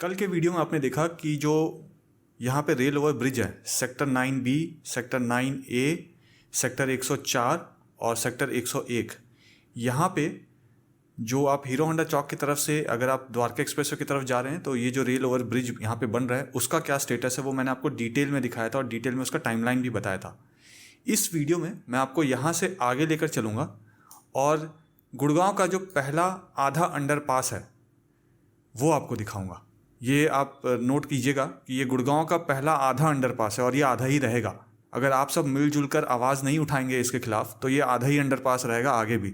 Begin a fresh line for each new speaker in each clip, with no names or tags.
कल के वीडियो में आपने देखा कि जो यहाँ पे रेल ओवर ब्रिज है sector 9B, sector 9A, sector 104 और सेक्टर 101, यहाँ पे जो आप हीरो होंडा चौक की तरफ से अगर आप द्वारका एक्सप्रेसवे की तरफ जा रहे हैं तो ये जो रेल ओवर ब्रिज यहाँ पे बन रहा है उसका क्या स्टेटस है वो मैंने आपको डिटेल में दिखाया था और डिटेल में उसका टाइमलाइन भी बताया था। इस वीडियो में मैं आपको यहाँ से आगे लेकर चलूँगा और गुड़गांव का जो पहला आधा अंडरपास है वो आपको दिखाऊंगा। ये आप नोट कीजिएगा कि ये गुड़गांव का पहला आधा अंडरपास है और ये आधा ही रहेगा। अगर आप सब मिलजुल कर आवाज़ नहीं उठाएंगे इसके खिलाफ तो ये आधा ही अंडरपास रहेगा आगे भी।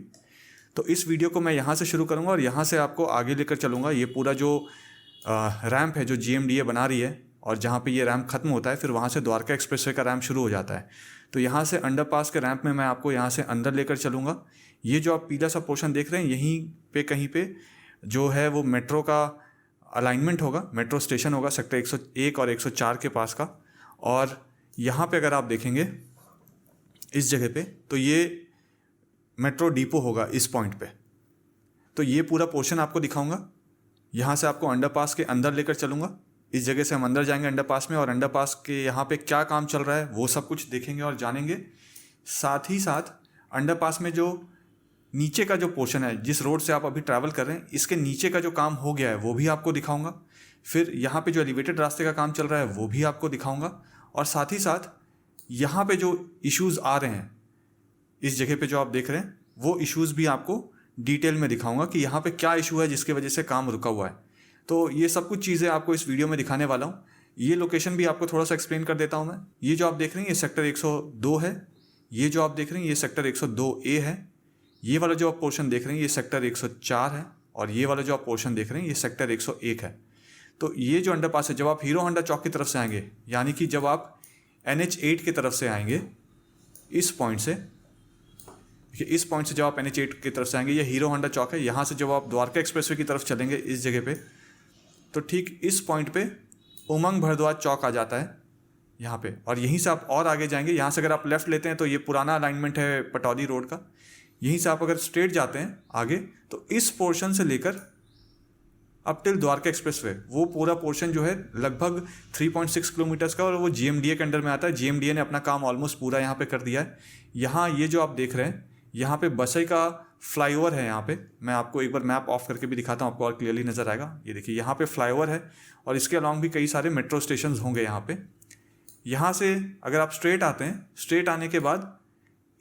तो इस वीडियो को मैं यहाँ से शुरू करूँगा और यहाँ से आपको आगे लेकर चलूँगा। ये पूरा जो रैम्प है जो GMDA बना रही है और जहाँ पे ये रैम्प ख़त्म होता है फिर वहाँ से द्वारका एक्सप्रेसवे का रैम्प शुरू हो जाता है। तो यहाँ से अंडरपास के रैम्प में मैं आपको यहाँ से अंदर लेकर चलूँगा। ये जो आप पीला सा पोर्शन देख रहे हैं यहीं पे कहीं पे जो है वो मेट्रो का अलाइनमेंट होगा, मेट्रो स्टेशन होगा सेक्टर 101 और 104 के पास का। और यहाँ पे अगर आप देखेंगे इस जगह पे तो ये मेट्रो डिपो होगा इस पॉइंट पे। तो ये पूरा पोर्शन आपको दिखाऊंगा। यहाँ से आपको अंडरपास के अंदर लेकर चलूँगा। इस जगह से हम अंदर जाएंगे अंडरपास में और अंडरपास के यहाँ पे क्या काम चल रहा है वो सब कुछ देखेंगे और जानेंगे। साथ ही साथ अंडरपास में जो नीचे का जो पोर्शन है जिस रोड से आप अभी ट्रैवल कर रहे हैं इसके नीचे का जो काम हो गया है वो भी आपको दिखाऊंगा। फिर यहाँ पे जो एलिवेटेड रास्ते का काम चल रहा है वो भी आपको दिखाऊंगा। और साथ ही साथ यहाँ पे जो इश्यूज़ आ रहे हैं इस जगह पे जो आप देख रहे हैं वो इश्यूज़ भी आपको डिटेल में दिखाऊंगा कि यहाँ पे क्या इशू है जिसके वजह से काम रुका हुआ है। तो ये सब कुछ चीज़ें आपको इस वीडियो में दिखाने वाला हूँ। ये लोकेशन भी आपको थोड़ा सा एक्सप्लेन कर देता हूँ मैं। ये जो आप देख रहे हैं ये सेक्टर 102 है। ये जो आप देख रहे हैं ये सेक्टर 102A है। ये वाला जो आप पोर्शन देख रहे हैं ये सेक्टर 104 है और ये वाला जो आप पोर्शन देख रहे हैं ये सेक्टर 101 है। तो ये जो अंडरपास है जब आप हीरो होंडा चौक की तरफ से आएंगे यानी कि जब आप NH8 की तरफ से आएंगे इस पॉइंट से, इस पॉइंट से जब आप NH8 की तरफ से आएंगे ये हीरो होंडा चौक है। यहाँ से जब आप द्वारका एक्सप्रेसवे की तरफ चलेंगे इस जगह पे तो ठीक इस पॉइंट पे उमंग भारद्वाज चौक आ जाता है यहाँ पे। और यहीं से आप और आगे जाएंगे। यहाँ से अगर आप लेफ़्ट लेते हैं तो ये पुराना अलाइनमेंट है पटौदी रोड का। यहीं से आप अगर स्ट्रेट जाते हैं आगे तो इस पोर्शन से लेकर अप टिल द्वारका एक्सप्रेसवे वो पूरा पोर्शन जो है लगभग 3.6 किलोमीटर्स का और वो GMDA के अंडर में आता है। GMDA ने अपना काम ऑलमोस्ट पूरा यहाँ पे कर दिया है। यहाँ ये जो आप देख रहे हैं यहाँ पे बसई का फ्लाईओवर है। यहाँ पे मैं आपको एक बार मैप ऑफ करके भी दिखाता हूँ, आपको और क्लियरली नज़र आएगा। ये देखिए यहाँ पे फ्लाईओवर है और इसके अलॉन्ग भी कई सारे मेट्रो स्टेशन होंगे यहाँ पे। यहाँ से अगर आप स्ट्रेट आते हैं, स्ट्रेट आने के बाद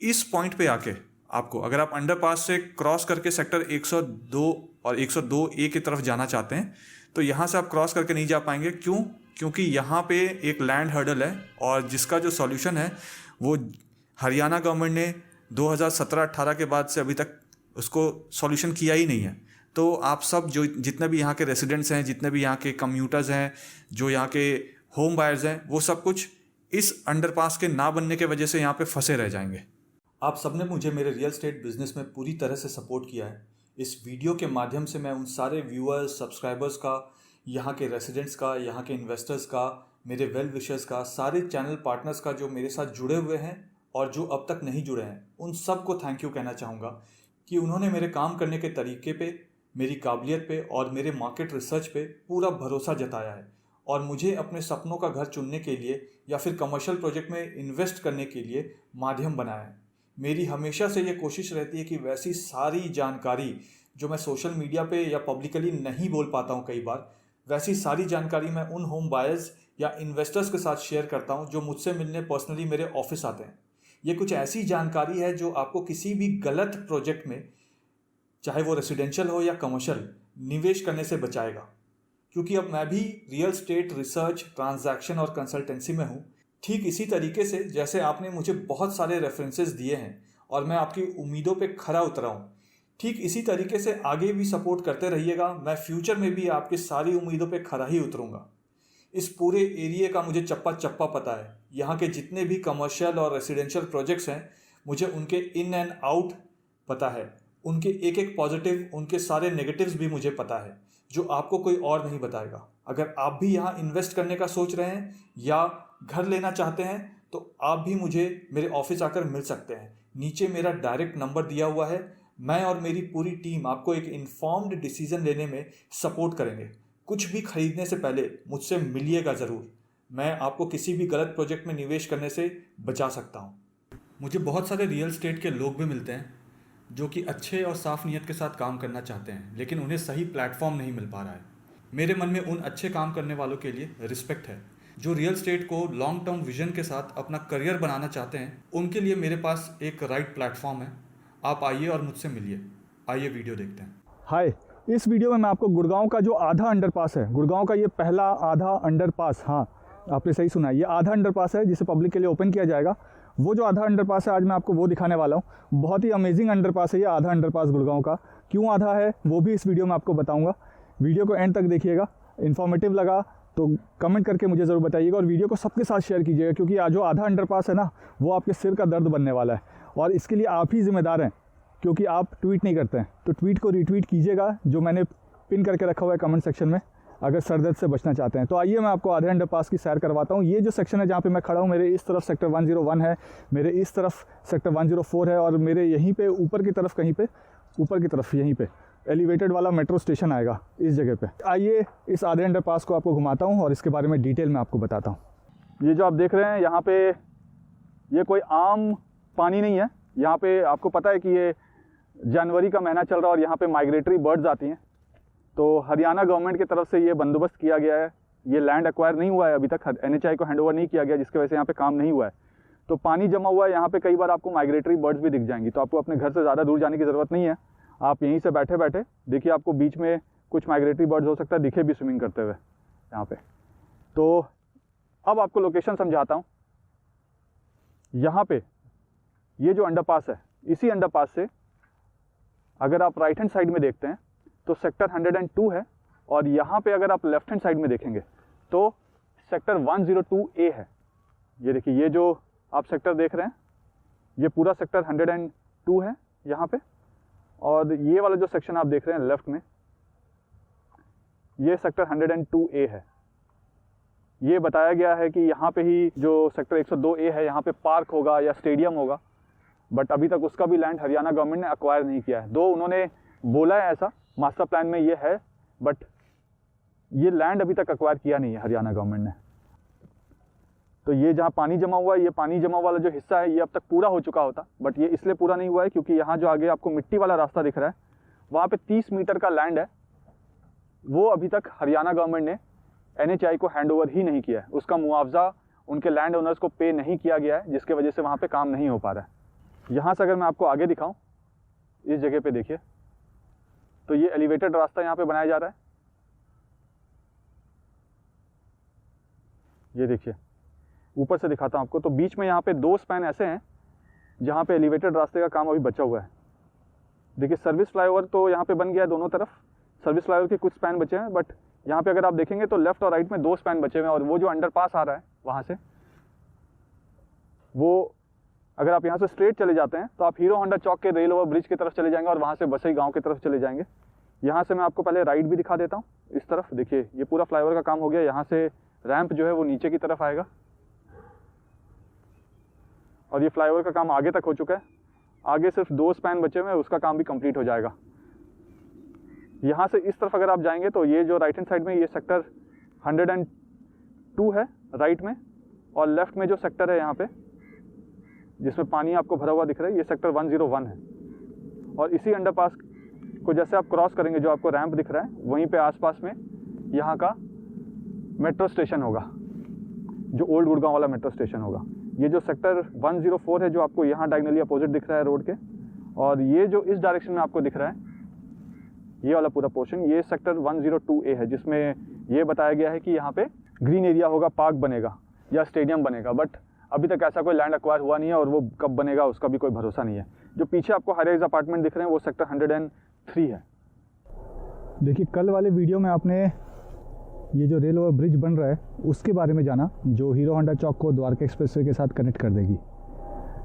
इस पॉइंट पे आके आपको अगर आप अंडरपास से क्रॉस करके सेक्टर 102 और 102A की तरफ जाना चाहते हैं तो यहाँ से आप क्रॉस करके नहीं जा पाएंगे। क्यों? क्योंकि यहाँ पे एक लैंड हर्डल है और जिसका जो सॉल्यूशन है वो हरियाणा गवर्नमेंट ने 2017-18 के बाद से अभी तक उसको सॉल्यूशन किया ही नहीं है। तो आप सब जो जितने भी यहाँ के रेसिडेंट्स हैं, जितने भी यहाँ के कम्यूटर्स हैं, जो यहाँ के होम बायर्स हैं, वो सब कुछ इस अंडरपास के ना बनने के वजह से यहाँ पे फंसे रह जाएंगे। आप सबने मुझे मेरे रियल एस्टेट बिजनेस में पूरी तरह से सपोर्ट किया है। इस वीडियो के माध्यम से मैं उन सारे व्यूअर्स, सब्सक्राइबर्स का, यहाँ के रेसिडेंट्स का, यहाँ के इन्वेस्टर्स का, मेरे वेल विशर्स का, सारे चैनल पार्टनर्स का जो मेरे साथ जुड़े हुए हैं और जो अब तक नहीं जुड़े हैं उन सब को थैंक यू कहना चाहूँगा कि उन्होंने मेरे काम करने के तरीके पे, मेरी काबिलियत पे और मेरे मार्केट रिसर्च पे पूरा भरोसा जताया है और मुझे अपने सपनों का घर चुनने के लिए या फिर कमर्शियल प्रोजेक्ट में इन्वेस्ट करने के लिए माध्यम बनाया है। मेरी हमेशा से ये कोशिश रहती है कि वैसी सारी जानकारी जो मैं सोशल मीडिया पे या पब्लिकली नहीं बोल पाता हूँ कई बार, वैसी सारी जानकारी मैं उन होम बायर्स या इन्वेस्टर्स के साथ शेयर करता हूँ जो मुझसे मिलने पर्सनली मेरे ऑफिस आते हैं। ये कुछ ऐसी जानकारी है जो आपको किसी भी गलत प्रोजेक्ट में, चाहे वो रेसिडेंशियल हो या कमर्शियल, निवेश करने से बचाएगा। क्योंकि अब मैं भी रियल एस्टेट रिसर्च, ट्रांजैक्शन और कंसल्टेंसी में हूँ। ठीक इसी तरीके से जैसे आपने मुझे बहुत सारे रेफरेंसेस दिए हैं और मैं आपकी उम्मीदों पे खरा उतरा हूँ, ठीक इसी तरीके से आगे भी सपोर्ट करते रहिएगा। मैं फ्यूचर में भी आपकी सारी उम्मीदों पे खरा ही उतरूँगा। इस पूरे एरिया का मुझे चप्पा चप्पा पता है। यहाँ के जितने भी कमर्शियल और रेसिडेंशियल प्रोजेक्ट्स हैं मुझे उनके इन एंड आउट पता है। उनके एक एक पॉजिटिव, उनके सारे नेगेटिव्स भी मुझे पता है जो आपको कोई और नहीं बताएगा। अगर आप भी यहाँ इन्वेस्ट करने का सोच रहे हैं या घर लेना चाहते हैं तो आप भी मुझे मेरे ऑफिस आकर मिल सकते हैं। नीचे मेरा डायरेक्ट नंबर दिया हुआ है। मैं और मेरी पूरी टीम आपको एक इन्फॉर्म्ड डिसीजन लेने में सपोर्ट करेंगे। कुछ भी खरीदने से पहले मुझसे मिलिएगा ज़रूर। मैं आपको किसी भी गलत प्रोजेक्ट में निवेश करने से बचा सकता हूँ। मुझे बहुत सारे रियल एस्टेट के लोग भी मिलते हैं जो कि अच्छे और साफ़ नीयत के साथ काम करना चाहते हैं, लेकिन उन्हें सही प्लेटफॉर्म नहीं मिल पा रहा है। मेरे मन में उन अच्छे काम करने वालों के लिए रिस्पेक्ट है जो रियल एस्टेट को लॉन्ग टर्म विजन के साथ अपना करियर बनाना चाहते हैं। उनके लिए मेरे पास एक राइट प्लेटफॉर्म है। आप आइए और मुझसे मिलिए। आइए वीडियो देखते हैं।
हाय, इस वीडियो में मैं आपको गुड़गांव का जो आधा अंडरपास है, गुड़गांव का ये पहला आधा अंडरपास, हाँ आपने सही सुना है, ये आधा अंडरपास है जिसे पब्लिक के लिए ओपन किया जाएगा। वो जो आधा अंडरपास है आज मैं आपको वो दिखाने वाला हूँ। बहुत ही अमेजिंग अंडरपास है ये आधा अंडरपास गुड़गांव का। क्यों आधा है वो भी इस वीडियो में आपको बताऊँगा। वीडियो को एंड तक देखिएगा। इन्फॉर्मेटिव लगा तो कमेंट करके मुझे ज़रूर बताइएगा और वीडियो को सबके साथ शेयर कीजिएगा, क्योंकि आज जो आधा अंडरपास है ना, वो आपके सिर का दर्द बनने वाला है और इसके लिए आप ही जिम्मेदार हैं, क्योंकि आप ट्वीट नहीं करते हैं। तो ट्वीट को रीट्वीट कीजिएगा जो मैंने पिन करके रखा हुआ है कमेंट सेक्शन में, अगर सर दर्द से बचना चाहते हैं। तो आइए मैं आपको आधे अंडरपास की सैर करवाता हूँ। ये जो सेक्शन है जहाँ पे मैं खड़ा हूँ, मेरे इस तरफ सेक्टर 101 है, मेरे इस तरफ सेक्टर 104 है और मेरे यहीं पे ऊपर की तरफ, कहीं पे ऊपर की तरफ यहीं पे एलिवेटेड वाला मेट्रो स्टेशन आएगा इस जगह पे। आइए इस आधे अंडरपास को आपको घुमाता हूँ और इसके बारे में डिटेल में आपको बताता हूँ। ये जो आप देख रहे हैं यहाँ पे, ये कोई आम पानी नहीं है। यहाँ पे आपको पता है कि ये जनवरी का महीना चल रहा है और यहाँ पे माइग्रेटरी बर्ड्स आती हैं। तो हरियाणा गवर्नमेंट की तरफ से ये बंदोबस्त किया गया है। ये लैंड एक्वायर नहीं हुआ है अभी तक, NHI को हैंडओवर नहीं किया गया, जिसकी वजह से यहाँ पे काम नहीं हुआ है। तो पानी जमा हुआ है यहाँ पे, कई बार आपको माइग्रेटरी बर्ड्स भी दिख जाएंगी। तो आपको अपने घर से ज़्यादा दूर जाने की ज़रूरत नहीं है। आप यहीं से बैठे बैठे देखिए, आपको बीच में कुछ माइग्रेटरी बर्ड्स हो सकता है दिखे भी स्विमिंग करते हुए यहाँ पे। तो अब आपको लोकेशन समझाता हूँ। यहाँ पे ये जो अंडरपास है, इसी अंडरपास से अगर आप राइट हैंड साइड में देखते हैं तो सेक्टर 102 है और यहाँ पे अगर आप लेफ्ट हैंड साइड में देखेंगे तो सेक्टर 102A है। ये देखिए, ये जो आप सेक्टर देख रहे हैं ये पूरा सेक्टर 102 है यहाँ पे। और ये वाला जो सेक्शन आप देख रहे हैं लेफ्ट में, ये सेक्टर 102A है। ये बताया गया है कि यहाँ पे ही जो सेक्टर 102A है, यहाँ पे पार्क होगा या स्टेडियम होगा, बट अभी तक उसका भी लैंड हरियाणा गवर्नमेंट ने अक्वायर नहीं किया है। दो उन्होंने बोला है ऐसा, मास्टर प्लान में ये है, बट ये लैंड अभी तक अक्वायर किया नहीं है हरियाणा गवर्नमेंट ने। तो ये जहाँ पानी जमा हुआ है, ये पानी जमा वाला जो हिस्सा है ये अब तक पूरा हो चुका होता, बट ये इसलिए पूरा नहीं हुआ है क्योंकि यहाँ जो आगे आपको मिट्टी वाला रास्ता दिख रहा है, वहाँ पे 30 मीटर का लैंड है। वो अभी तक हरियाणा गवर्नमेंट ने NHI को हैंडओवर ही नहीं किया है। उसका मुआवजा उनके लैंड ओनर्स को पे नहीं किया गया है, जिसके वजह से वहाँ पे काम नहीं हो पा रहा है। यहाँ से अगर मैं आपको आगे दिखाऊँ, इस जगह पे देखिए, तो ये एलिवेटेड रास्ता यहाँ पे बनाया जा रहा है। ये देखिए, ऊपर से दिखाता हूँ आपको। तो बीच में यहाँ पे 2 स्पैन ऐसे हैं जहाँ पे एलिवेटेड रास्ते का काम अभी बचा हुआ है। देखिए, सर्विस फ्लाईओवर तो यहाँ पे बन गया है दोनों तरफ, सर्विस फ्लाईओवर के कुछ स्पैन बचे हैं, बट यहाँ पे अगर आप देखेंगे तो लेफ्ट और राइट में 2 स्पैन बचे हुए हैं। और वो जो अंडरपास आ रहा है वहाँ से, वो अगर आप यहाँ से स्ट्रेट चले जाते हैं तो आप हीरो होंडा चौक के रेल ओवर ब्रिज की तरफ चले जाएंगे और वहाँ से बसई गाँव की तरफ चले जाएंगे। यहाँ से मैं आपको पहले राइट भी दिखा देता हूँ। इस तरफ देखिए, ये पूरा फ्लाईओवर का काम हो गया। यहाँ से रैंप जो है वो नीचे की तरफ आएगा और ये फ्लाईओवर का काम आगे तक हो चुका है। आगे सिर्फ 2 स्पैन बचे हुए हैं, उसका काम भी कंप्लीट हो जाएगा। यहाँ से इस तरफ अगर आप जाएंगे तो ये जो राइट हैंड साइड में ये सेक्टर 102 है राइट में, और लेफ्ट में जो सेक्टर है यहाँ पे जिसमें पानी आपको भरा हुआ दिख रहा है, ये सेक्टर 101 है। और इसी अंडरपास को जैसे आप क्रॉस करेंगे, जो आपको रैंप दिख रहा है, वहीं पे आसपास में यहाँ का मेट्रो स्टेशन होगा, जो ओल्ड गुड़गांव वाला मेट्रो स्टेशन होगा। ये जो सेक्टर 104 है जो आपको यहाँ डायगनली अपोजिट दिख रहा है रोड के, और ये जो इस डायरेक्शन में आपको दिख रहा है ये वाला पूरा पोर्शन, ये सेक्टर 102A है, जिसमें ये बताया गया है कि यहाँ पे ग्रीन एरिया होगा, पार्क बनेगा या स्टेडियम बनेगा। बट अभी तक ऐसा कोई लैंड एक्वायर हुआ नहीं है और वो कब बनेगा उसका भी कोई भरोसा नहीं है। जो पीछे आपको हाई राइज अपार्टमेंट दिख रहे हैं वो सेक्टर 103 है। देखिए, कल वाले वीडियो में आपने ये जो रेल ओवर ब्रिज बन रहा है उसके बारे में जाना, जो हीरो होंडा चौक को द्वारका एक्सप्रेसवे के साथ कनेक्ट कर देगी,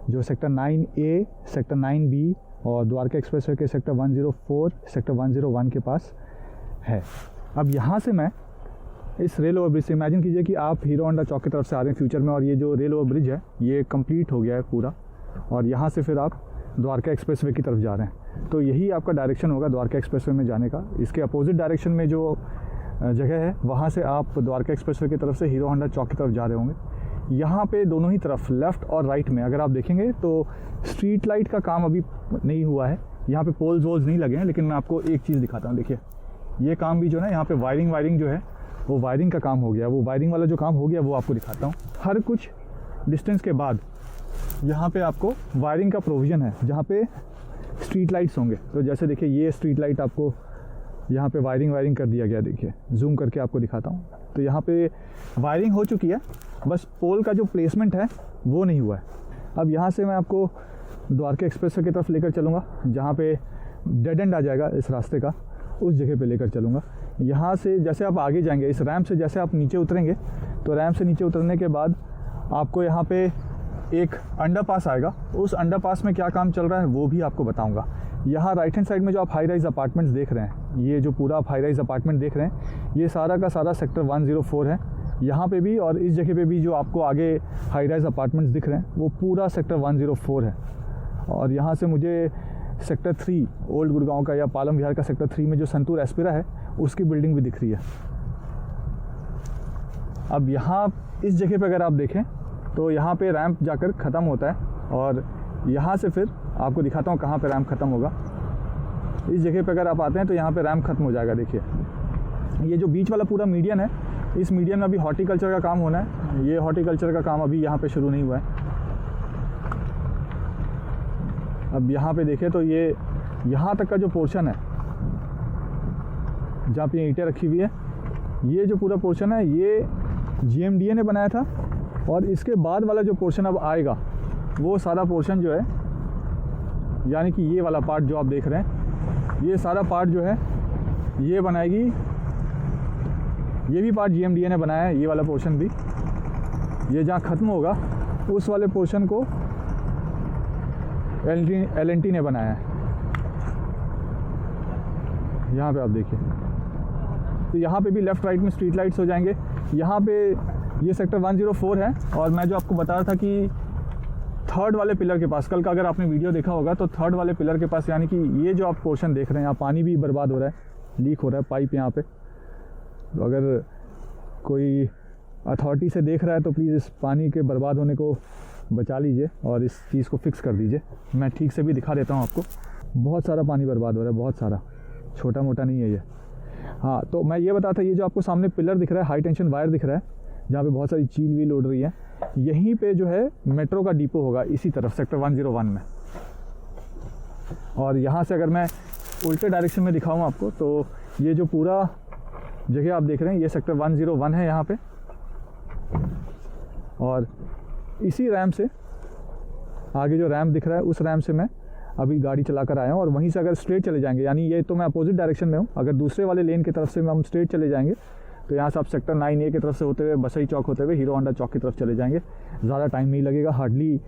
जो सेक्टर 9A, सेक्टर 9B और द्वारका एक्सप्रेसवे के सेक्टर 104, सेक्टर 101 के पास है। अब यहाँ से मैं इस रेल ओवर ब्रिज से, इमेजिन कीजिए कि आप हीरो होंडा चौक की तरफ से आ रहे हैं फ्यूचर में, और ये जो रेल ओवर ब्रिज है ये कंप्लीट हो गया है पूरा, और यहाँ से फिर आप द्वारका एक्सप्रेसवे की तरफ जा रहे हैं। तो यही आपका डायरेक्शन होगा द्वारका एक्सप्रेसवे में जाने का। इसके अपोजिट डायरेक्शन में जो जगह है, वहाँ से आप द्वारका एक्सप्रेसवे की तरफ से हीरो होंडा चौक की तरफ जा रहे होंगे। यहाँ पे दोनों ही तरफ लेफ़्ट और राइट में अगर आप देखेंगे तो स्ट्रीट लाइट का काम अभी नहीं हुआ है, यहाँ पे पोल्स वोल्स नहीं लगे हैं। लेकिन मैं आपको एक चीज़ दिखाता हूँ, देखिए ये काम भी जो है यहाँ पे वायरिंग जो है वो वायरिंग का काम हो गया, वो वायरिंग वाला जो काम हो गया वो आपको दिखाता हूँ। हर कुछ डिस्टेंस के बाद यहाँ पे आपको वायरिंग का प्रोविज़न है जहाँ पे स्ट्रीट लाइट्स होंगे। तो जैसे देखिए ये स्ट्रीट लाइट आपको यहाँ पे वायरिंग कर दिया गया, देखिए जूम करके आपको दिखाता हूँ। तो यहाँ पे वायरिंग हो चुकी है, बस पोल का जो प्लेसमेंट है वो नहीं हुआ है। अब यहाँ से मैं आपको द्वारका एक्सप्रेसवे की तरफ लेकर चलूँगा, जहाँ पे डेड एंड आ जाएगा इस रास्ते का, उस जगह पे लेकर चलूँगा। यहाँ से जैसे आप आगे जाएंगे, इस रैंप से जैसे आप नीचे उतरेंगे, तो रैंप से नीचे उतरने के बाद आपको यहाँ पे एक अंडरपास आएगा। उस अंडरपास में क्या काम चल रहा है वो भी आपको बताऊँगा। यहाँ राइट हैंड साइड में जो आप हाई राइज अपार्टमेंट्स देख रहे हैं, ये जो पूरा आप हाई राइज अपार्टमेंट देख रहे हैं, ये सारा का सारा सेक्टर 104 है। यहाँ पे भी और इस जगह पे भी जो आपको आगे हाई राइज अपार्टमेंट्स दिख रहे हैं वो पूरा सेक्टर 104 है। और यहाँ से मुझे सेक्टर 3 ओल्ड गुड़गांव का या पालम विहार का सेक्टर 3 में जो संतूर एस्पिरा है उसकी बिल्डिंग भी दिख रही है। अब यहाँ इस जगह पे अगर आप देखें तो यहाँ पे रैंप जाकर ख़त्म होता है और यहाँ से फिर आपको दिखाता हूँ कहाँ पे रैंप ख़त्म होगा। इस जगह पे अगर आप आते हैं तो यहाँ पे रैंप ख़त्म हो जाएगा। देखिए ये जो बीच वाला पूरा मीडियन है, इस मीडियन में अभी हॉर्टिकल्चर का काम होना है। ये हॉर्टिकल्चर का काम अभी यहाँ पे शुरू नहीं हुआ है। अब यहाँ पे देखें तो ये यहाँ तक का जो पोर्शन है जहाँ पे ईंटें रखी हुई है, ये जो पूरा पोर्शन है ये GMDA ने बनाया था। और इसके बाद वाला जो पोर्शन अब आएगा वो सारा पोर्शन जो है, यानी कि ये वाला पार्ट जो आप देख रहे हैं, ये सारा पार्ट जो है ये बनाएगी, ये भी पार्ट GMDA ने बनाया है। ये वाला पोर्शन भी, ये जहाँ ख़त्म होगा उस वाले पोर्शन को L&T ने बनाया है। यहाँ पे आप देखिए, तो यहाँ पे भी लेफ़्ट राइट में स्ट्रीट लाइट्स हो जाएंगे। यहाँ पे ये सेक्टर 104 है। और मैं जो आपको बता रहा था कि थर्ड वाले पिलर के पास, कल का अगर आपने वीडियो देखा होगा तो थर्ड वाले पिलर के पास, यानी कि ये जो आप पोर्शन देख रहे हैं, यहाँ पानी भी बर्बाद हो रहा है, लीक हो रहा है पाइप यहाँ पे। तो अगर कोई अथॉरिटी से देख रहा है तो प्लीज़ इस पानी के बर्बाद होने को बचा लीजिए और इस चीज़ को फिक्स कर दीजिए। मैं ठीक से भी दिखा देता हूँ आपको, बहुत सारा पानी बर्बाद हो रहा है, बहुत सारा, छोटा मोटा नहीं है ये। हाँ, तो मैं ये बता था, ये जो आपको सामने पिलर दिख रहा है, हाई टेंशन वायर दिख रहा है, जहाँ पे बहुत सारी चील वील उड़ रही है, यहीं पे जो है मेट्रो का डिपो होगा, इसी तरफ सेक्टर 101 में। और यहाँ से अगर मैं उल्टे डायरेक्शन में दिखाऊँ आपको, तो ये जो पूरा जगह आप देख रहे हैं ये सेक्टर 101 है यहाँ पे। और इसी रैम्प से आगे जो रैम्प दिख रहा है, उस रैम्प से मैं अभी गाड़ी चला कर आया हूँ। और वहीं से अगर स्ट्रेट चले जाएंगे, यानी ये तो मैं अपोजिट डायरेक्शन में हूँ, अगर दूसरे वाले लेन की तरफ से हम स्ट्रेट चले जाएंगे तो यहाँ से आप सेक्टर 9A की तरफ से होते हुए बसई चौक होते हुए हीरो होंडा चौक की तरफ चले जाएंगे। ज़्यादा टाइम नहीं लगेगा, हार्डली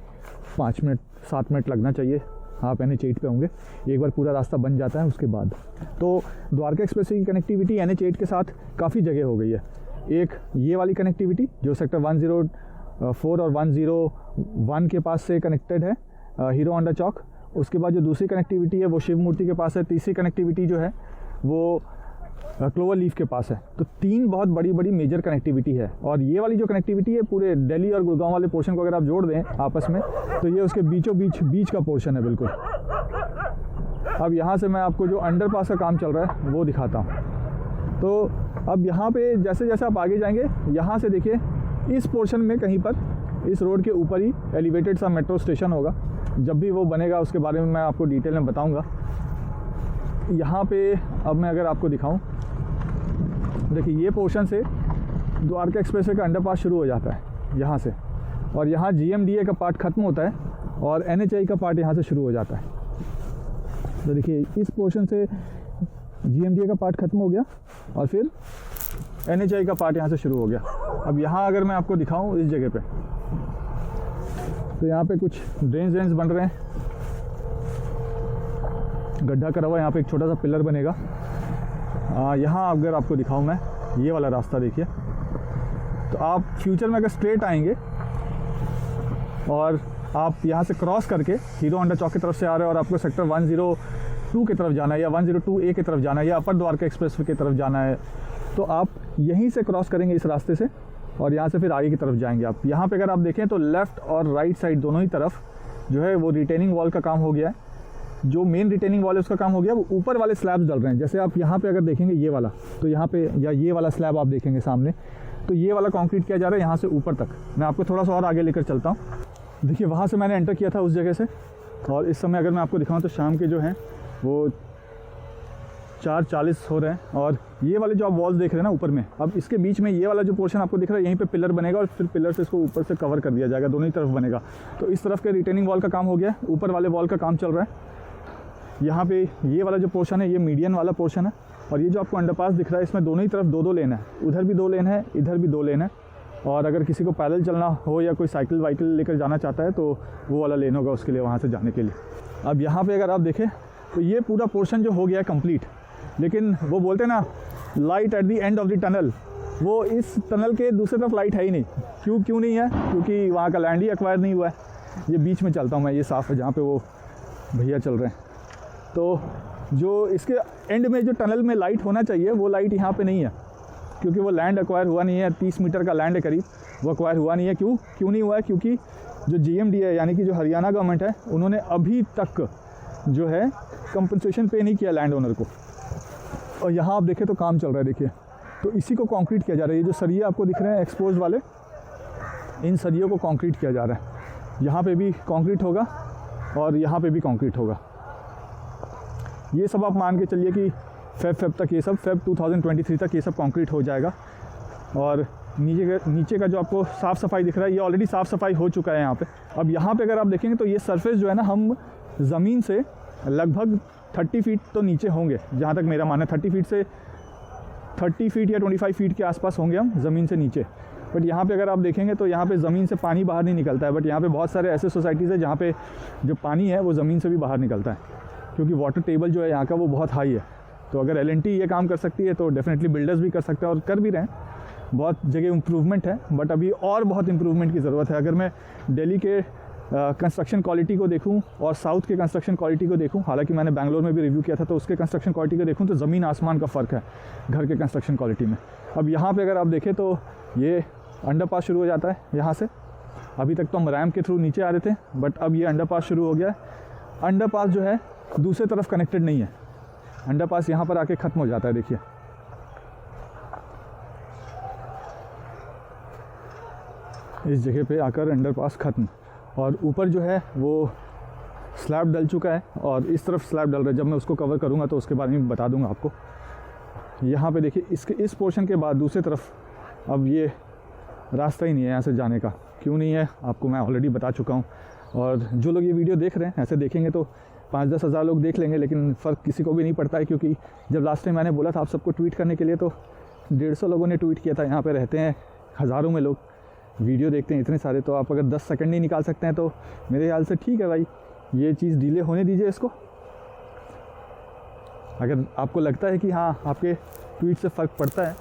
5 मिनट 7 मिनट लगना चाहिए। आप NH8 पे होंगे, एक बार पूरा रास्ता बन जाता है उसके बाद। तो द्वारका एक्सप्रेसवे की कनेक्टिविटी NH8 के साथ काफ़ी जगह हो गई है। एक ये वाली कनेक्टिविटी जो सेक्टर 104 और 101 के पास से कनेक्टेड है हीरो होंडा चौक। उसके बाद जो दूसरी कनेक्टिविटी है वो शिव मूर्ति के पास है। तीसरी कनेक्टिविटी जो है वो क्लोवर लीफ के पास है। तो 3 बहुत बड़ी बड़ी मेजर कनेक्टिविटी है। और ये वाली जो कनेक्टिविटी है पूरे दिल्ली और गुड़गांव वाले पोर्शन को अगर आप जोड़ दें आपस में, तो ये उसके बीचों बीच का पोर्शन है बिल्कुल। अब यहाँ से मैं आपको जो अंडरपास का काम चल रहा है वो दिखाता हूँ। तो अब यहाँ पे जैसे जैसे आप आगे जाएंगे, यहाँ से देखिए इस पोर्शन में कहीं पर इस रोड के ऊपर ही एलिवेटेड सा मेट्रो स्टेशन होगा। जब भी वो बनेगा उसके बारे में मैं आपको डिटेल में बताऊँगा। यहाँ पे अब मैं अगर आपको दिखाऊं, देखिए ये पोर्शन से द्वारका एक्सप्रेसवे का अंडरपास शुरू हो जाता है यहाँ से, और यहाँ GMDA का पार्ट ख़त्म होता है और NHI का पार्ट यहाँ से शुरू हो जाता है। तो देखिए इस पोर्शन से GMDA का पार्ट ख़त्म हो गया और फिर NHI का पार्ट यहाँ से शुरू हो गया। अब यहाँ अगर मैं आपको दिखाऊँ इस जगह पे, तो यहाँ पे कुछ ड्रेन्स बन रहे हैं, गड्ढा करा हुआ है, यहाँ पे एक छोटा सा पिलर बनेगा। यहाँ अगर आपको दिखाऊं मैं, ये वाला रास्ता देखिए, तो आप फ्यूचर में अगर स्ट्रेट आएंगे और आप यहाँ से क्रॉस करके हीरो होंडा चौक की तरफ से आ रहे हैं और आपको सेक्टर 102 की तरफ जाना है या 102A की तरफ जाना है या अपर द्वारका एक्सप्रेसवे की तरफ जाना है, तो आप यहीं से क्रॉस करेंगे इस रास्ते से और यहाँ से फिर आगे की तरफ जाएंगे आप। यहाँ पे अगर आप देखें तो लेफ़्ट और राइट साइड दोनों ही तरफ जो है वो रिटेनिंग वॉल का काम हो गया है। जो मेन रिटेनिंग वॉल है उसका काम हो गया, वो ऊपर वाले स्लैब्स डल रहे हैं। जैसे आप यहाँ पे अगर देखेंगे ये वाला, तो यहाँ पे या ये वाला स्लैब आप देखेंगे सामने, तो ये वाला कंक्रीट किया जा रहा है यहाँ से ऊपर तक। मैं आपको थोड़ा सा और आगे लेकर चलता हूँ। देखिए वहाँ से मैंने एंटर किया था उस जगह से, और इस समय अगर मैं आपको दिखाऊँ तो शाम के जो हैं वो 4:40 हो रहे हैं। और ये वाले जो आप वॉल्स देख रहे हैं ना ऊपर में, अब इसके बीच में ये वाला जो पोर्शन आपको दिख रहा है, यहीं पे पिलर बनेगा और फिर पिलर से इसको ऊपर से कवर कर दिया जाएगा, दोनों ही तरफ बनेगा। तो इस तरफ के रिटेनिंग वॉल का काम हो गया, ऊपर वाले वॉल का काम चल रहा है। यहाँ पे ये वाला जो पोर्शन है ये मीडियन वाला पोर्शन है, और ये जो आपको अंडरपास दिख रहा है इसमें दोनों ही तरफ 2-2 लेन है। उधर भी 2 लेन है, इधर भी 2 लेन है। और अगर किसी को पैदल चलना हो या कोई साइकिल वाइकिल लेकर जाना चाहता है तो वो वाला लेन होगा उसके लिए, वहाँ से जाने के लिए। अब यहाँ पे अगर आप देखें तो ये पूरा पोर्शन जो हो गया है कंप्लीट, लेकिन वो बोलते हैं ना light at the end of the tunnel, वो इस टनल के दूसरी तरफ लाइट है ही नहीं। क्यों नहीं है? क्योंकि वहाँ का लैंड ही एक्वायर नहीं हुआ है। ये बीच में चलता हूँ मैं, ये साफ़ है जहाँ पे वो भैया चल रहे हैं। तो जो इसके एंड में जो टनल में लाइट होना चाहिए वो लाइट यहाँ पे नहीं है, क्योंकि वो लैंड एक्वायर हुआ नहीं है। 30 मीटर का लैंड है करीब, वो एक्वायर हुआ नहीं है। क्यों नहीं हुआ है? क्योंकि जो GMD है, यानी कि जो हरियाणा गवर्नमेंट है, उन्होंने अभी तक जो है कंपनसेशन पे नहीं किया लैंड ओनर को। और यहाँ आप देखें तो काम चल रहा है, देखिए। तो इसी को कंक्रीट किया जा रहा है। ये जो सरिये आपको दिख रहे हैं एक्सपोज वाले, इन सरियों को कंक्रीट किया जा रहा है। यहाँ पे भी कंक्रीट होगा और यहाँ पे भी कंक्रीट होगा। ये सब आप मान के चलिए कि फेब तक, ये सब फेब 2023 तक ये सब कंक्रीट हो जाएगा। और नीचे का जो आपको साफ़ सफाई दिख रहा है, ये ऑलरेडी साफ़ सफाई हो चुका है यहाँ पे। अब यहाँ पे अगर आप देखेंगे तो ये सरफेस जो है ना, हम ज़मीन से लगभग 30 फीट तो नीचे होंगे, जहाँ तक मेरा मानना है। 30 फीट से 30 फीट या 25 फीट के आसपास होंगे हम ज़मीन से नीचे। बट यहाँ पे अगर आप देखेंगे तो यहाँ पे ज़मीन से पानी बाहर नहीं निकलता है। बट यहाँ पे बहुत सारे ऐसे सोसाइटीज़ है जहाँ पे जो पानी है वो ज़मीन से भी बाहर निकलता है, क्योंकि वाटर टेबल जो है यहाँ का वो बहुत हाई है। तो अगर L&T ये काम कर सकती है तो डेफिनेटली बिल्डर्स भी कर सकते हैं, और कर भी रहे हैं। बहुत जगह इम्प्रूवमेंट है, बट अभी और बहुत इम्प्रूवमेंट की ज़रूरत है। अगर मैं दिल्ली के कंस्ट्रक्शन क्वालिटी को देखूं और साउथ के कंस्ट्रक्शन क्वालिटी को देखूं, हालांकि मैंने बैंगलोर में भी रिव्यू किया था, तो उसके कंस्ट्रक्शन क्वालिटी को देखूं तो ज़मीन आसमान का फ़र्क है घर के कंस्ट्रक्शन क्वालिटी में। अब यहाँ पे अगर आप देखें तो ये अंडरपास शुरू हो जाता है यहाँ से। अभी तक तो हम रैम्प के थ्रू नीचे आ रहे थे, बट अब ये अंडरपास शुरू हो गया है। अंडरपास जो है दूसरी तरफ कनेक्टेड नहीं है, अंडरपास यहाँ पर आके ख़त्म हो जाता है। देखिए इस जगह पे आकर अंडरपास ख़त्म, और ऊपर जो है वो स्लैब डल चुका है और इस तरफ स्लैब डल रहा है। जब मैं उसको कवर करूँगा तो उसके बारे में बता दूँगा आपको। यहाँ पे देखिए इस पोर्शन के बाद दूसरी तरफ अब ये रास्ता ही नहीं है यहाँ से जाने का। क्यों नहीं है आपको मैं ऑलरेडी बता चुका हूँ। और जो लोग ये वीडियो देख रहे हैं, ऐसे देखेंगे तो 5-10 हज़ार लोग देख लेंगे, लेकिन फ़र्क किसी को भी नहीं पड़ता है। क्योंकि जब लास्ट टाइम मैंने बोला था आप सबको ट्वीट करने के लिए, तो 150 लोगों ने ट्वीट किया था। यहाँ पे रहते हैं हज़ारों में लोग, वीडियो देखते हैं इतने सारे, तो आप अगर 10 सेकंड नहीं निकाल सकते हैं तो मेरे ख्याल से ठीक है भाई, ये चीज़ डिले होने दीजिए इसको। अगर आपको लगता है कि हाँ आपके ट्वीट से फ़र्क पड़ता है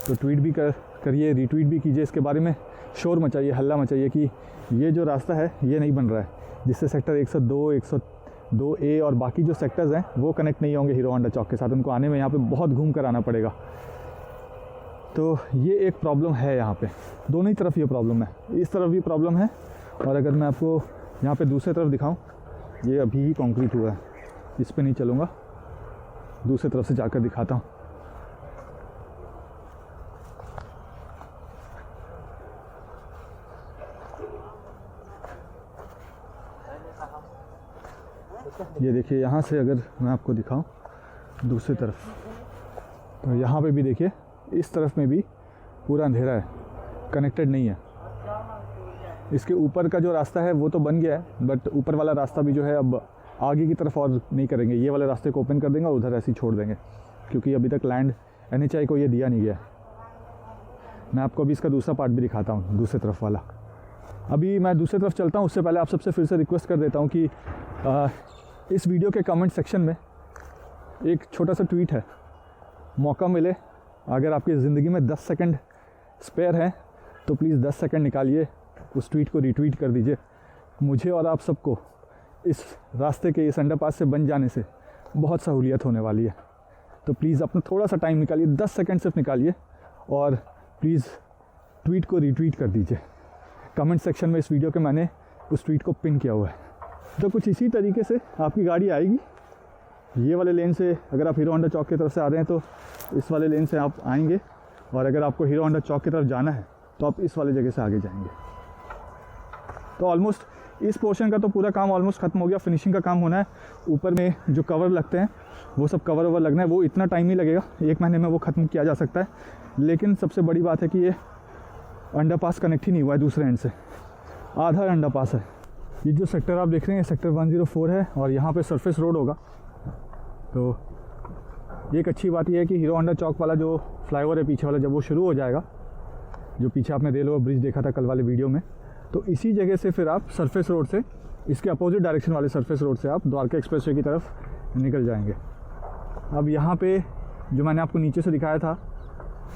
तो ट्वीट भी करिए, रीट्वीट भी कीजिए, इसके बारे में शोर मचाइए, हल्ला मचाइए कि ये जो रास्ता है ये नहीं बन रहा है, जिससे सेक्टर 102, 102A और बाकी जो सेक्टर्स हैं वो कनेक्ट नहीं होंगे हीरो होंडा चौक के साथ। उनको आने में यहाँ पे बहुत घूम कर आना पड़ेगा। तो ये एक प्रॉब्लम है यहाँ पे, दोनों ही तरफ ये प्रॉब्लम है। इस तरफ भी प्रॉब्लम है, और अगर मैं आपको यहाँ पे दूसरी तरफ दिखाऊँ, ये अभी ही कंक्रीट हुआ है, इस पे नहीं चलूँगा, दूसरी तरफ से जाकर दिखाता हूँ। ये देखिए यहाँ से अगर मैं आपको दिखाऊं दूसरी तरफ, तो यहाँ पे भी देखिए इस तरफ में भी पूरा अंधेरा है, कनेक्टेड नहीं है। इसके ऊपर का जो रास्ता है वो तो बन गया है, बट ऊपर वाला रास्ता भी जो है अब आगे की तरफ और नहीं करेंगे, ये वाले रास्ते को ओपन कर देंगे और उधर ऐसे ही छोड़ देंगे, क्योंकि अभी तक लैंड NHAI को ये दिया नहीं गया। मैं आपको अभी इसका दूसरा पार्ट भी दिखाता हूँ, दूसरी तरफ वाला। अभी मैं दूसरी तरफ चलता हूँ, उससे पहले आप सबसे फिर से रिक्वेस्ट कर देता हूँ कि इस वीडियो के कमेंट सेक्शन में एक छोटा सा ट्वीट है, मौका मिले अगर आपकी ज़िंदगी में 10 सेकंड स्पेयर हैं तो प्लीज़ 10 सेकंड निकालिए, उस ट्वीट को रीट्वीट कर दीजिए। मुझे और आप सबको इस रास्ते के, इस अंडरपास से बन जाने से बहुत सहूलियत होने वाली है। तो प्लीज़ अपना थोड़ा सा टाइम निकालिए, 10 सेकंड सिर्फ निकालिए और प्लीज़ ट्वीट को रीट्वीट कर दीजिए। कमेंट सेक्शन में इस वीडियो के मैंने उस ट्वीट को पिन किया हुआ है। तो कुछ इसी तरीके से आपकी गाड़ी आएगी। ये वाले लेन से अगर आप हीरो होंडा चौक की तरफ से आ रहे हैं तो इस वाले लेन से आप आएंगे, और अगर आपको हीरो होंडा चौक की तरफ जाना है तो आप इस वाले जगह से आगे जाएंगे। तो ऑलमोस्ट इस पोर्शन का तो पूरा काम ऑलमोस्ट ख़त्म हो गया, फिनिशिंग का काम होना है। ऊपर में जो कवर लगते हैं वो सब कवर ओवर लगना है, वो इतना टाइम नहीं लगेगा, 1 महीने में वो ख़त्म किया जा सकता है। लेकिन सबसे बड़ी बात है कि ये अंडरपास कनेक्ट ही नहीं हुआ है दूसरे एंड से, आधा अंडरपास है। ये जो सेक्टर आप देख रहे हैं सेक्टर 104 है और यहाँ पे सरफेस रोड होगा। तो एक अच्छी बात यह है कि हीरो होंडा चौक वाला जो फ्लाईओवर है पीछे वाला, जब वो शुरू हो जाएगा, जो पीछे आपने रेल ओवर ब्रिज देखा था कल वाले वीडियो में, तो इसी जगह से फिर आप सरफेस रोड से, इसके अपोजिट डायरेक्शन वाले सरफेस रोड से आप द्वारका एक्सप्रेसवे की तरफ निकल जाएंगे। अब यहाँ पे जो मैंने आपको नीचे से दिखाया था,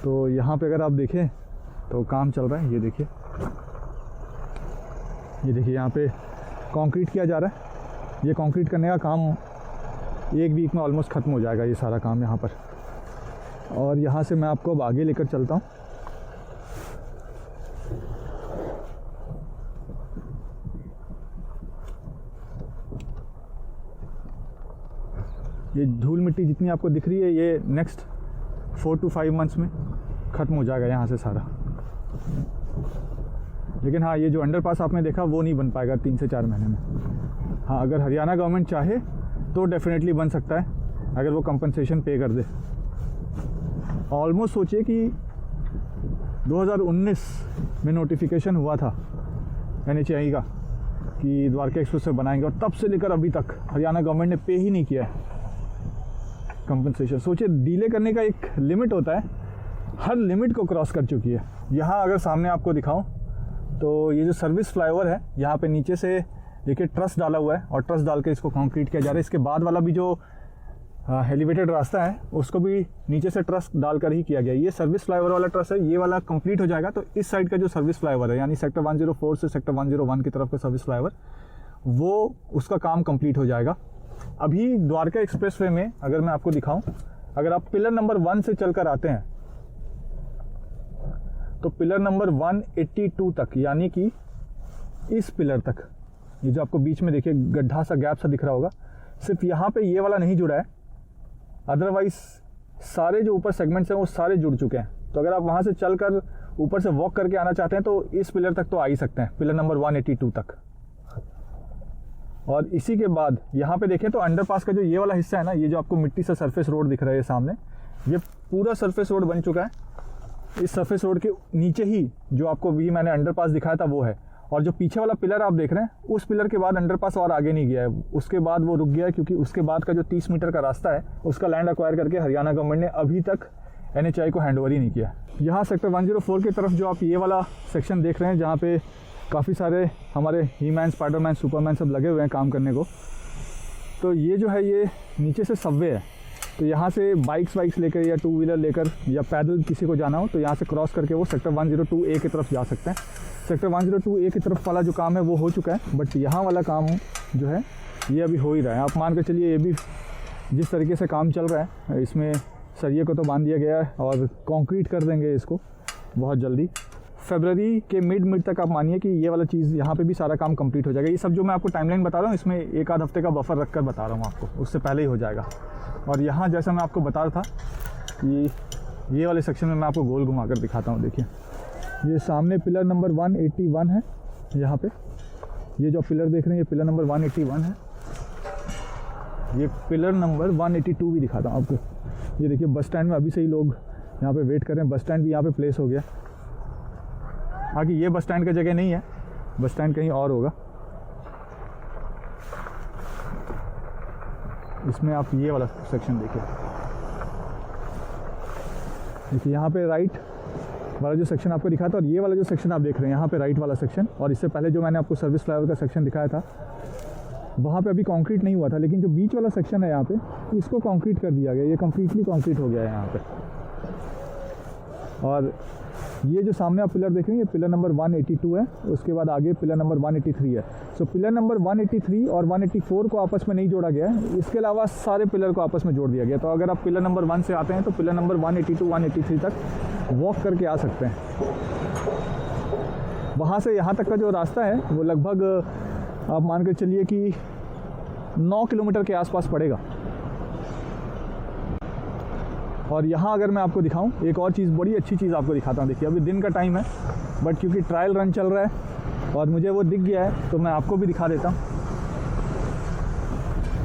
तो यहाँ पे अगर आप देखें तो काम चल रहा है। ये देखिए यहाँ पे कंक्रीट किया जा रहा है। ये कंक्रीट करने का काम 1 वीक में ऑलमोस्ट ख़त्म हो जाएगा, ये सारा काम यहाँ पर। और यहाँ से मैं आपको अब आगे लेकर चलता हूँ। ये धूल मिट्टी जितनी आपको दिख रही है, ये नेक्स्ट 4 to 5 मंथ्स में ख़त्म हो जाएगा यहाँ से सारा। लेकिन हाँ, ये जो अंडरपास आपने देखा वो नहीं बन पाएगा 3 से 4 महीने में। हाँ, अगर हरियाणा गवर्नमेंट चाहे तो डेफिनेटली बन सकता है, अगर वो कंपनसेशन पे कर दे। ऑलमोस्ट सोचिए कि 2019 में नोटिफिकेशन हुआ था NHAI का कि द्वारका एक्सप्रेस बनाएंगे, और तब से लेकर अभी तक हरियाणा गवर्नमेंट ने पे ही नहीं किया है कंपनसेशन। सोचिए, डीले करने का एक लिमिट होता है, हर लिमिट को क्रॉस कर चुकी है। यहाँ अगर सामने आपको दिखाऊं तो ये जो सर्विस फ्लाईओवर है, यहाँ पे नीचे से देखिए ट्रस डाला हुआ है, और ट्रस डाल के इसको कंक्रीट किया जा रहा है। इसके बाद वाला भी जो एलिवेटेड रास्ता है उसको भी नीचे से ट्रस डालकर ही किया गया। ये सर्विस फ्लाईओवर वाला ट्रस है, ये वाला कंप्लीट हो जाएगा तो इस साइड का जो सर्विस फ्लाईओवर है, यानी सेक्टर 104 से सेक्टर 101 की तरफ का सर्विस फ्लाईओवर, वो उसका काम कंप्लीट हो जाएगा। अभी द्वारका एक्सप्रेसवे में अगर मैं आपको दिखाऊं, अगर आप पिलर नंबर 1 से चलकर आते हैं तो पिलर नंबर 182 तक, यानी कि इस पिलर तक, ये जो आपको बीच में देखिए गड्ढा सा गैप सा दिख रहा होगा, सिर्फ यहाँ पे ये वाला नहीं जुड़ा है, अदरवाइज सारे जो ऊपर सेगमेंट्स हैं वो सारे जुड़ चुके हैं। तो अगर आप वहाँ से चलकर ऊपर से वॉक करके आना चाहते हैं तो इस पिलर तक तो आ ही सकते हैं, पिलर नंबर 182 तक। और इसी के बाद यहाँ पे देखें तो अंडरपास का जो ये वाला हिस्सा है ना, ये जो आपको मिट्टी से सरफेस रोड दिख रहा है सामने, ये पूरा सरफेस रोड बन चुका है। इस सरफेस रोड के नीचे ही जो आपको भी मैंने अंडरपास दिखाया था वो है, और जो पीछे वाला पिलर आप देख रहे हैं, उस पिलर के बाद अंडरपास और आगे नहीं गया है, उसके बाद वो रुक गया है, क्योंकि उसके बाद का जो 30 मीटर का रास्ता है उसका लैंड एक्वायर करके हरियाणा गवर्नमेंट ने अभी तक NHAI को हैंड ओवर ही नहीं किया। यहाँ सेक्टर 104 की तरफ जो आप ये वाला सेक्शन देख रहे हैं, जहाँ पे काफ़ी सारे हमारे हीमैन, स्पाइडरमैन, सुपरमैन सब लगे हुए हैं काम करने को, तो ये जो है ये नीचे से सबवे है। तो यहाँ से बाइक्स लेकर या 2 व्हीलर लेकर या पैदल किसी को जाना हो तो यहाँ से क्रॉस करके वो सेक्टर 102A की तरफ जा सकते हैं। सेक्टर 102A की तरफ वाला जो काम है वो हो चुका है, बट यहाँ वाला काम जो है ये अभी हो ही रहा है। आप मान के चलिए, ये भी जिस तरीके से काम चल रहा है, इसमें सरिये को तो बांध दिया गया है और कंक्रीट कर देंगे इसको बहुत जल्दी। फरवरी के मिड तक आप मानिए कि ये वाला चीज़ यहाँ पे भी सारा काम कंप्लीट हो जाएगा। ये सब जो मैं आपको टाइमलाइन बता रहा हूँ, इसमें 1 आध हफ्ते का बफर रखकर बता रहा हूँ आपको, उससे पहले ही हो जाएगा। और यहाँ जैसा मैं आपको बता रहा था कि ये वाले सेक्शन में मैं आपको गोल घुमा कर दिखाता हूँ। देखिए, ये सामने पिलर नंबर 181 है। यहाँ पे ये जो पिलर देख रहे हैं, ये पिलर नंबर 181 है। ये पिलर नंबर 182 भी दिखाता हूँ आपको। ये देखिए, बस स्टैंड में अभी से ही लोग यहाँ पे वेट कर रहे हैं। बस स्टैंड भी यहाँ पे प्लेस हो गया। हालांकि ये बस स्टैंड का जगह नहीं है, बस स्टैंड कहीं और होगा। इसमें आप ये वाला सेक्शन देखिए, यहाँ पे राइट वाला जो सेक्शन आपको दिखा था, और ये वाला जो सेक्शन आप देख रहे हैं यहाँ पे राइट वाला सेक्शन, और इससे पहले जो मैंने आपको सर्विस फ्लाईओवर का सेक्शन दिखाया था वहाँ पे अभी कंक्रीट नहीं हुआ था, लेकिन जो बीच वाला सेक्शन है यहाँ पे, इसको कंक्रीट कर दिया गया। ये कम्प्लीटली कंक्रीट हो गया है यहाँ पे। और ये जो सामने आप पिलर देख रहे हैं ये पिलर नंबर 182 है, उसके बाद आगे पिलर नंबर 183 है। सो पिलर नंबर 183 और 184 को आपस में नहीं जोड़ा गया है, इसके अलावा सारे पिलर को आपस में जोड़ दिया गया। तो अगर आप पिलर नंबर 1 से आते हैं तो पिलर नंबर 182 183 तक वॉक करके आ सकते हैं। वहाँ से यहाँ तक का जो रास्ता है वो लगभग आप मान कर चलिए कि 9 किलोमीटर के आसपास पड़ेगा। और यहाँ अगर मैं आपको दिखाऊं एक और चीज़, बड़ी अच्छी चीज़ आपको दिखाता हूँ। देखिए अभी दिन का टाइम है, बट क्योंकि ट्रायल रन चल रहा है और मुझे वो दिख गया है तो मैं आपको भी दिखा देता हूँ।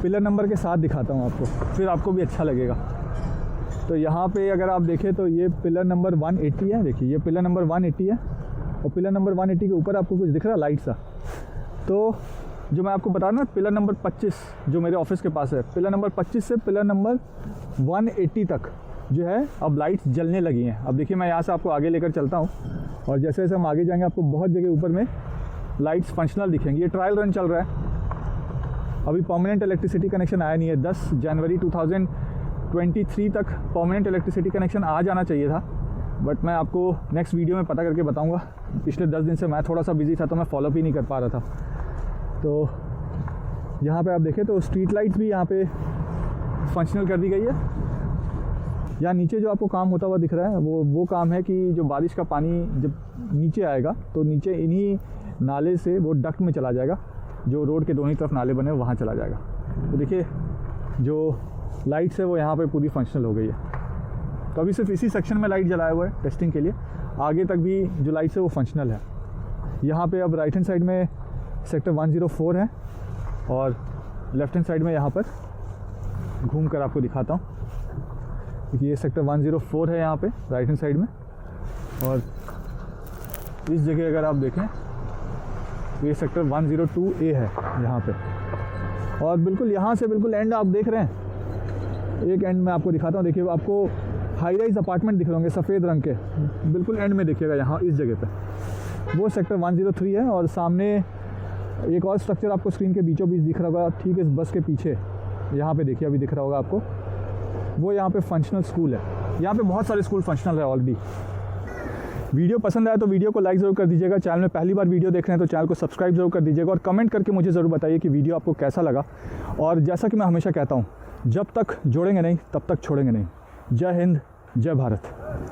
पिलर नंबर के साथ दिखाता हूँ आपको, फिर आपको भी अच्छा लगेगा। तो यहाँ पे अगर आप देखें तो ये पिलर नंबर 180 है। देखिए ये पिलर नंबर 180 है और पिलर नंबर 180 के ऊपर आपको कुछ दिख रहा है लाइट सा। तो जो मैं आपको बता रहा हूँ पिलर नंबर 25 जो मेरे ऑफिस के पास है, पिलर नंबर 25 से पिलर नंबर 180 तक जो है अब लाइट्स जलने लगी हैं। अब देखिए मैं यहाँ से आपको आगे लेकर चलता हूँ और जैसे जैसे हम आगे जाएंगे आपको बहुत जगह ऊपर में लाइट्स फंक्शनल दिखेंगी। ये ट्रायल रन चल रहा है, अभी परमानेंट इलेक्ट्रिसिटी कनेक्शन आया नहीं है। 10 जनवरी 2023 तक परमानेंट इलेक्ट्रिसिटी कनेक्शन आ जाना चाहिए था, बट मैं आपको नेक्स्ट वीडियो में पता करके बताऊँगा। पिछले 10 दिन से मैं थोड़ा सा बिजी था तो मैं फॉलोअप ही नहीं कर पा रहा था। तो यहाँ पे आप देखें तो स्ट्रीट लाइट्स भी यहाँ पे फंक्शनल कर दी गई है। यहाँ नीचे जो आपको काम होता हुआ दिख रहा है वो काम है कि जो बारिश का पानी जब नीचे आएगा तो नीचे इन्हीं नाले से वो डक्ट में चला जाएगा, जो रोड के दोनों तरफ नाले बने वहाँ चला जाएगा। तो देखिए जो लाइट्स है वो यहाँ पे पूरी फंक्शनल हो गई है। तो अभी सिर्फ इसी सेक्शन में लाइट जलाया हुआ है टेस्टिंग के लिए, आगे तक भी जो लाइट्स है वो फंक्शनल है। यहाँ पे अब राइट हैंड साइड में सेक्टर 104 है और लेफ्ट हैंड साइड में यहाँ पर घूम कर आपको दिखाता हूँ। देखिए ये सेक्टर 104 है यहाँ पे राइट हैंड साइड में, और इस जगह अगर आप देखें तो ये सेक्टर 102A है यहाँ पे। और बिल्कुल यहाँ से बिल्कुल एंड आप देख रहे हैं, एक एंड में आपको दिखाता हूँ। देखिए आपको हाई राइज अपार्टमेंट दिख रहे होंगे सफ़ेद रंग के, बिल्कुल एंड में देखिएगा यहाँ इस जगह पे वो सेक्टर 103 है। और सामने एक और स्ट्रक्चर आपको स्क्रीन के बीचों बीच दिख रहा होगा, ठीक इस बस के पीछे यहाँ पे देखिए अभी दिख रहा होगा आपको, वो यहाँ पे फंक्शनल स्कूल है। यहाँ पे बहुत सारे स्कूल फंक्शनल है ऑलरेडी। वीडियो पसंद आया तो वीडियो को लाइक ज़रूर कर दीजिएगा। चैनल में पहली बार वीडियो देख रहे हैं तो चैनल को सब्सक्राइब जरूर कर दीजिएगा और कमेंट करके मुझे ज़रूर बताइए कि वीडियो आपको कैसा लगा। और जैसा कि मैं हमेशा कहता हूँ, जब तक जोड़ेंगे नहीं तब तक छोड़ेंगे नहीं। जय हिंद, जय भारत।